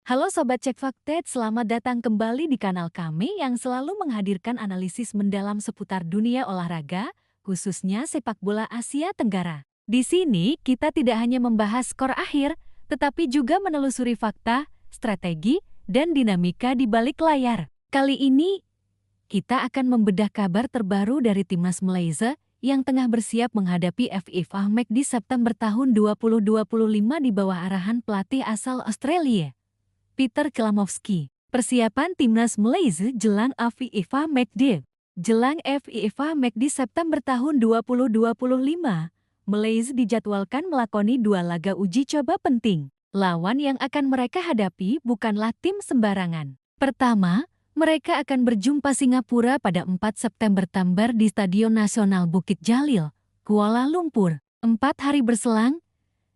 Halo Sobat Cek Fakta, selamat datang kembali di kanal kami yang selalu menghadirkan analisis mendalam seputar dunia olahraga, khususnya sepak bola Asia Tenggara. Di sini, kita tidak hanya membahas skor akhir, tetapi juga menelusuri fakta, strategi, dan dinamika di balik layar. Kali ini, kita akan membedah kabar terbaru dari Timnas Malaysia yang tengah bersiap menghadapi FIFA Match di September tahun 2025 di bawah arahan pelatih asal Australia, Peter Kelamovski. Persiapan Timnas Malaysia jelang FIFA Matchday. Jelang FIFA Match di September tahun 2025, Malaysia dijadwalkan melakoni 2 laga uji coba penting. Lawan yang akan mereka hadapi bukanlah tim sembarangan. Pertama, mereka akan berjumpa Singapura pada 4 September di Stadion Nasional Bukit Jalil, Kuala Lumpur. 4 hari berselang,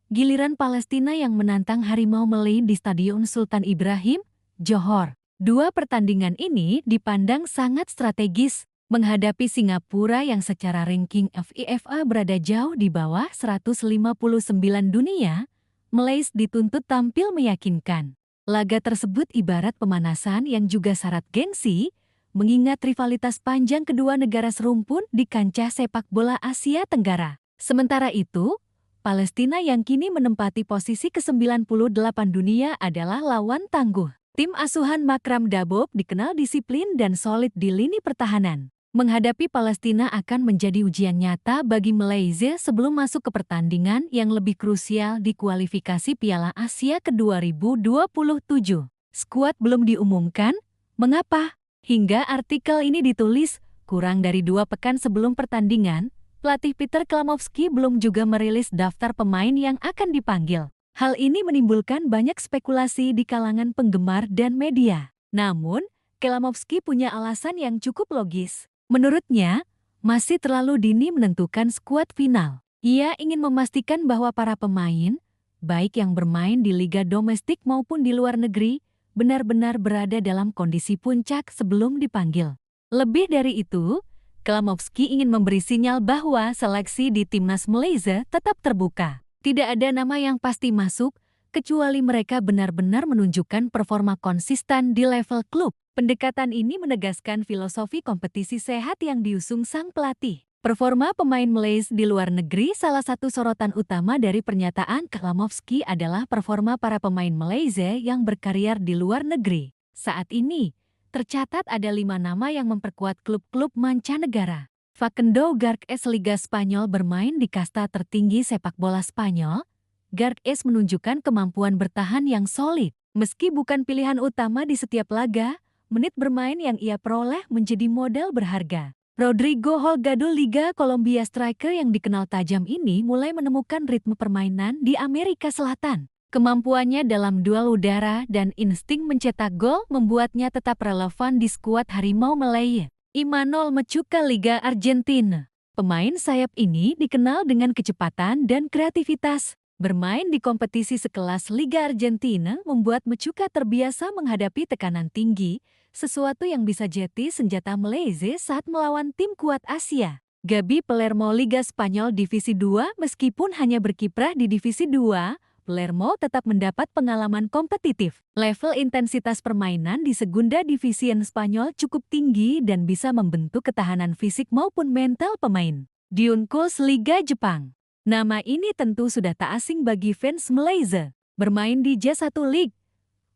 giliran Palestina yang menantang Harimau Malay di Stadion Sultan Ibrahim, Johor. 2 pertandingan ini dipandang sangat strategis, menghadapi Singapura yang secara ranking FIFA berada jauh di bawah 159 dunia. Malaysia dituntut tampil meyakinkan. Laga tersebut ibarat pemanasan yang juga syarat gengsi, mengingat rivalitas panjang kedua negara serumpun di kancah sepak bola Asia Tenggara. Sementara itu, Palestina yang kini menempati posisi ke-98 dunia adalah lawan tangguh. Tim asuhan Makram Dabob dikenal disiplin dan solid di lini pertahanan. Menghadapi Palestina akan menjadi ujian nyata bagi Malaysia sebelum masuk ke pertandingan yang lebih krusial di kualifikasi Piala Asia ke-2027. Skuad belum diumumkan. Mengapa? Hingga artikel ini ditulis, kurang dari 2 pekan sebelum pertandingan, pelatih Peter Kelamovski belum juga merilis daftar pemain yang akan dipanggil. Hal ini menimbulkan banyak spekulasi di kalangan penggemar dan media. Namun, Kelamovski punya alasan yang cukup logis. Menurutnya, masih terlalu dini menentukan skuad final. Ia ingin memastikan bahwa para pemain, baik yang bermain di liga domestik maupun di luar negeri, benar-benar berada dalam kondisi puncak sebelum dipanggil. Lebih dari itu, Kelamovski ingin memberi sinyal bahwa seleksi di Timnas Malaysia tetap terbuka. Tidak ada nama yang pasti masuk, kecuali mereka benar-benar menunjukkan performa konsisten di level klub. Pendekatan ini menegaskan filosofi kompetisi sehat yang diusung sang pelatih. Performa pemain Malaysia di luar negeri salah satu sorotan utama dari pernyataan Kelamovski adalah performa para pemain Malaysia yang berkarier di luar negeri. Saat ini, tercatat ada 5 nama yang memperkuat klub-klub mancanegara. Facundo Garces Liga Spanyol bermain di kasta tertinggi sepak bola Spanyol. Garces menunjukkan kemampuan bertahan yang solid. Meski bukan pilihan utama di setiap laga, menit bermain yang ia peroleh menjadi modal berharga. Rodrigo Holgado Liga Kolombia striker yang dikenal tajam ini mulai menemukan ritme permainan di Amerika Selatan. Kemampuannya dalam duel udara dan insting mencetak gol membuatnya tetap relevan di skuad Harimau Malay. Imanol Machuca Liga Argentina. Pemain sayap ini dikenal dengan kecepatan dan kreativitas. Bermain di kompetisi sekelas Liga Argentina membuat Machuca terbiasa menghadapi tekanan tinggi, sesuatu yang bisa jadi senjata Malaysia saat melawan tim kuat Asia. Gabi Palermo Liga Spanyol Divisi 2. Meskipun hanya berkiprah di Divisi 2, Palermo tetap mendapat pengalaman kompetitif. Level intensitas permainan di Segunda División Spanyol cukup tinggi dan bisa membentuk ketahanan fisik maupun mental pemain. Diuncles Liga Jepang. Nama ini tentu sudah tak asing bagi fans Malaysia. Bermain di J1 League,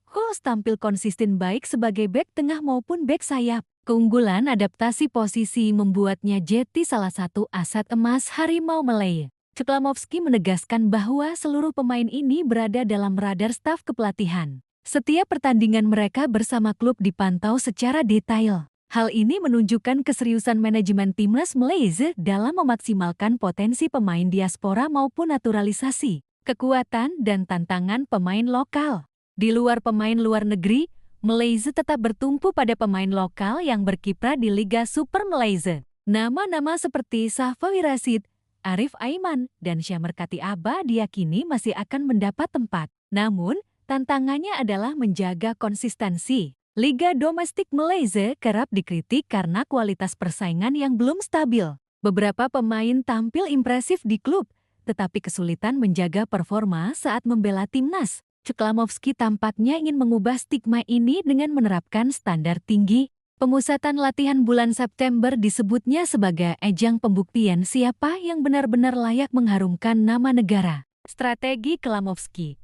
Kos tampil konsisten baik sebagai bek tengah maupun bek sayap. Keunggulan adaptasi posisi membuatnya jadi salah satu aset emas Harimau Malay. Kelamovski menegaskan bahwa seluruh pemain ini berada dalam radar staf kepelatihan. Setiap pertandingan mereka bersama klub dipantau secara detail. Hal ini menunjukkan keseriusan manajemen Timnas Malaysia dalam memaksimalkan potensi pemain diaspora maupun naturalisasi, kekuatan dan tantangan pemain lokal. Di luar pemain luar negeri, Malaysia tetap bertumpu pada pemain lokal yang berkiprah di Liga Super Malaysia. Nama-nama seperti Safawi Rashid, Arif Aiman, dan Syamarkati Aba diyakini masih akan mendapat tempat. Namun, tantangannya adalah menjaga konsistensi. Liga domestik Malaysia kerap dikritik karena kualitas persaingan yang belum stabil. Beberapa pemain tampil impresif di klub, tetapi kesulitan menjaga performa saat membela timnas. Ceklamovski tampaknya ingin mengubah stigma ini dengan menerapkan standar tinggi. Pemusatan latihan bulan September disebutnya sebagai ajang pembuktian siapa yang benar-benar layak mengharumkan nama negara. Strategi Klamovski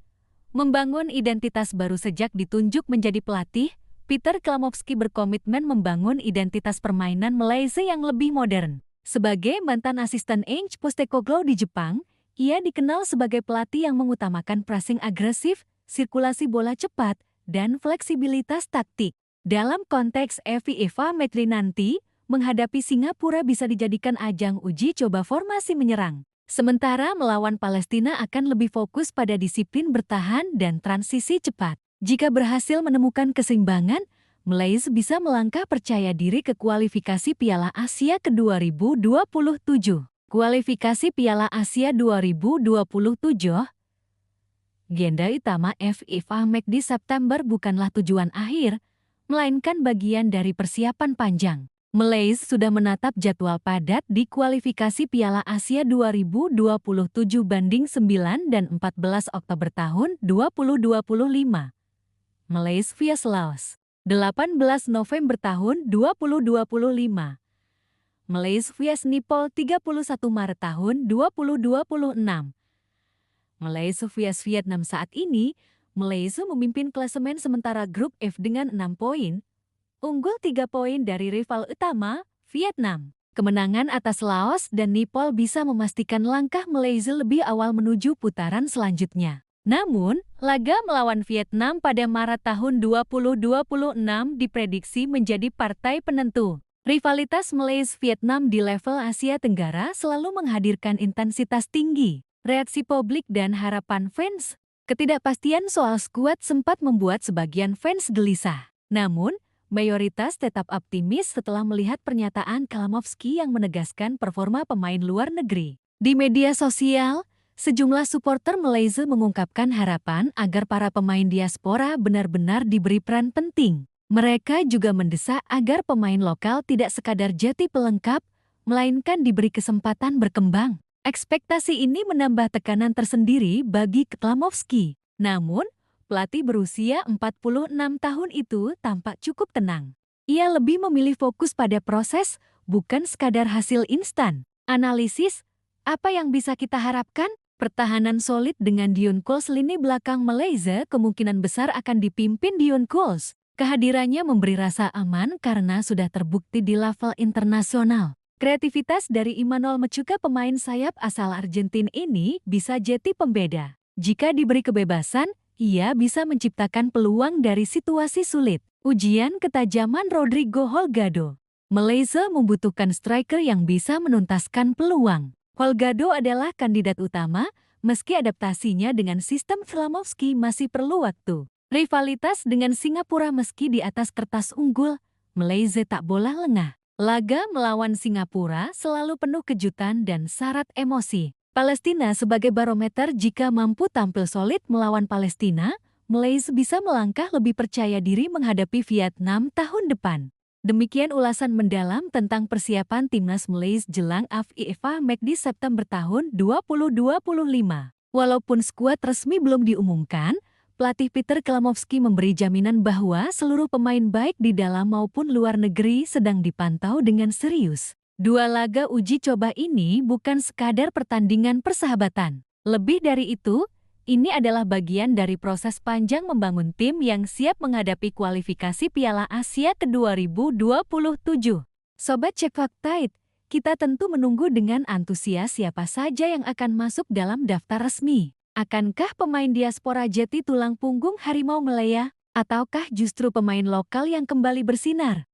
membangun identitas baru sejak ditunjuk menjadi pelatih. Peter Klamovski berkomitmen membangun identitas permainan Malaysia yang lebih modern. Sebagai mantan asisten Ange Postecoglou di Jepang, ia dikenal sebagai pelatih yang mengutamakan pressing agresif, sirkulasi bola cepat, dan fleksibilitas taktik. Dalam konteks FIFA Match nanti, menghadapi Singapura bisa dijadikan ajang uji coba formasi menyerang. Sementara melawan Palestina akan lebih fokus pada disiplin bertahan dan transisi cepat. Jika berhasil menemukan keseimbangan, Malaysia bisa melangkah percaya diri ke kualifikasi Piala Asia ke 2027. Kualifikasi Piala Asia 2027. Agenda utama FIFA Match di September bukanlah tujuan akhir, melainkan bagian dari persiapan panjang. Malaysia sudah menatap jadwal padat di kualifikasi Piala Asia 2027 banding 9 dan 14 Oktober tahun 2025. Malaysia vs Laos, 18 November tahun 2025. Malaysia vs Nepal, 31 Maret tahun 2026. Malaysia vs Vietnam saat ini, Malaysia memimpin klasemen sementara grup F dengan 6 poin, unggul 3 poin dari rival utama, Vietnam. Kemenangan atas Laos dan Nepal bisa memastikan langkah Malaysia lebih awal menuju putaran selanjutnya. Namun, laga melawan Vietnam pada Maret tahun 2026 diprediksi menjadi partai penentu. Rivalitas Malaysia-Vietnam di level Asia Tenggara selalu menghadirkan intensitas tinggi, reaksi publik dan harapan fans. Ketidakpastian soal skuad sempat membuat sebagian fans gelisah. Namun, mayoritas tetap optimis setelah melihat pernyataan Klamovski yang menegaskan performa pemain luar negeri. Di media sosial, sejumlah supporter Malaysia mengungkapkan harapan agar para pemain diaspora benar-benar diberi peran penting. Mereka juga mendesak agar pemain lokal tidak sekadar jadi pelengkap, melainkan diberi kesempatan berkembang. Ekspektasi ini menambah tekanan tersendiri bagi Klamovski. Namun, pelatih berusia 46 tahun itu tampak cukup tenang. Ia lebih memilih fokus pada proses, bukan sekadar hasil instan. Analisis, apa yang bisa kita harapkan? Pertahanan solid dengan Dion Coles. Lini belakang Malaysia kemungkinan besar akan dipimpin Dion Coles. Kehadirannya memberi rasa aman karena sudah terbukti di level internasional. Kreativitas dari Emmanuel Mechuka, pemain sayap asal Argentina ini, bisa jadi pembeda. Jika diberi kebebasan, ia bisa menciptakan peluang dari situasi sulit. Ujian ketajaman Rodrigo Holgado. Malaysia membutuhkan striker yang bisa menuntaskan peluang. Holgado adalah kandidat utama, meski adaptasinya dengan sistem Klamovski masih perlu waktu. Rivalitas dengan Singapura meski di atas kertas unggul, Malaysia tak boleh lengah. Laga melawan Singapura selalu penuh kejutan dan syarat emosi. Palestina sebagai barometer. Jika mampu tampil solid melawan Palestina, Malaysia bisa melangkah lebih percaya diri menghadapi Vietnam tahun depan. Demikian ulasan mendalam tentang persiapan timnas Malaysia jelang FIFA Match di September tahun 2025. Walaupun skuad resmi belum diumumkan, pelatih Peter Klamovski memberi jaminan bahwa seluruh pemain baik di dalam maupun luar negeri sedang dipantau dengan serius. Dua laga uji coba ini bukan sekadar pertandingan persahabatan. Lebih dari itu, ini adalah bagian dari proses panjang membangun tim yang siap menghadapi kualifikasi Piala Asia ke 2027. Sobat Cek Fakta, kita tentu menunggu dengan antusias siapa saja yang akan masuk dalam daftar resmi. Akankah pemain diaspora jadi tulang punggung Harimau Malaya, ataukah justru pemain lokal yang kembali bersinar?